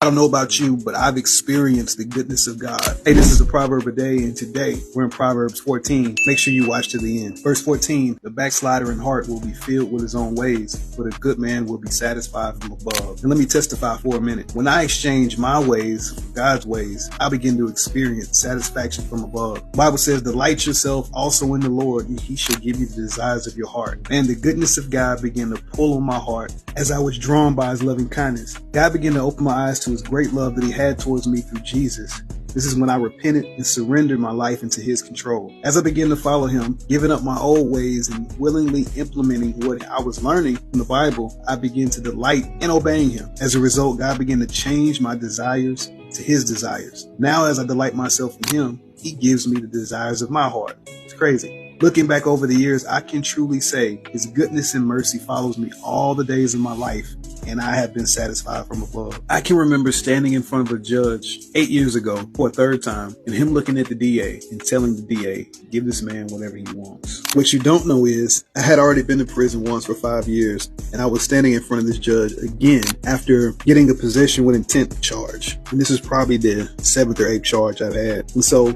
don't know about you, but I've experienced the goodness of God. Hey, this is the Proverb a day, and today we're in Proverbs 14. Make sure you watch to the end. Verse 14, the backslider in heart will be filled with his own ways, but a good man will be satisfied from above. And let me testify for a minute. When I exchange my ways for God's ways, I begin to experience satisfaction from above. The Bible says, delight yourself also in the Lord, and he shall give you the desires of your heart. And the goodness of God began to pull on my heart as I was drawn by his loving kindness. God began to open my eyes to his great love that he had towards me through Jesus. This is when I repented and surrendered my life into his control. As I began to follow him, giving up my old ways and willingly implementing what I was learning from the Bible, I began to delight in obeying him. As a result, God began to change my desires to his desires. Now, as I delight myself in him, he gives me the desires of my heart. It's crazy. Looking back over the years, I can truly say his goodness and mercy follows me all the days of my life, and I have been satisfied from above. I can remember standing in front of a judge 8 years ago for a third time, and him looking at the DA and telling the DA, give this man whatever he wants. What you don't know is I had already been to prison once for 5 years, and I was standing in front of this judge again after getting a possession with intent charge. And this is probably the 7th or 8th charge I've had. And so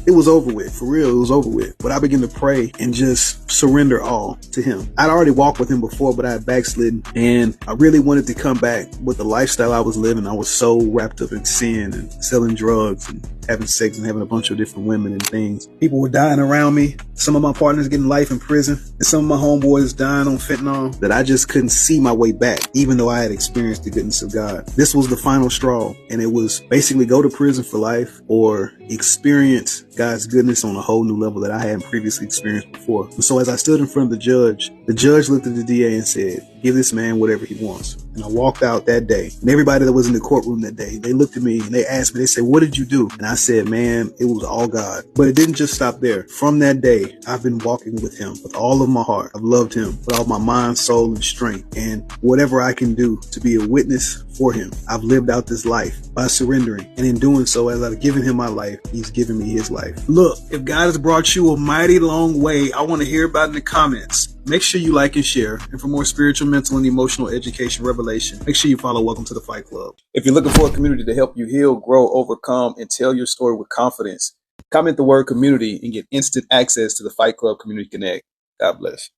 it was over with. For real, it was over with. But I began to pray and just surrender all to him. I'd already walked with him before, but I had backslidden, and I really wanted to come back with the lifestyle I was living. I was so wrapped up in sin and selling drugs and having sex and having a bunch of different women and things. People were dying around me. Some of my partners getting life in prison, and some of my homeboys dying on fentanyl, that I just couldn't see my way back, even though I had experienced the goodness of God. This was the final straw, and it was basically go to prison for life or experience God's goodness on a whole new level that I hadn't previously experienced before. And so as I stood in front of the judge looked at the DA and said, give this man whatever he wants. And I walked out that day, and everybody that was in the courtroom that day, they looked at me and they asked me, they said, what did you do? And I said, man, it was all God. But it didn't just stop there. From that day, I've been walking with him with all of my heart. I've loved him with all my mind, soul, and strength. And whatever I can do to be a witness for him, I've lived out this life by surrendering. And in doing so, as I've given him my life, he's given me his life. Look, if God has brought you a mighty long way, I want to hear about it in the comments. Make sure you like and share. And for more spiritual, mental, and emotional education revelation, make sure you follow Welcome to the Fight Club. If you're looking for a community to help you heal, grow, overcome, and tell your story with confidence, comment the word community and get instant access to the Fight Club Community Connect. God bless.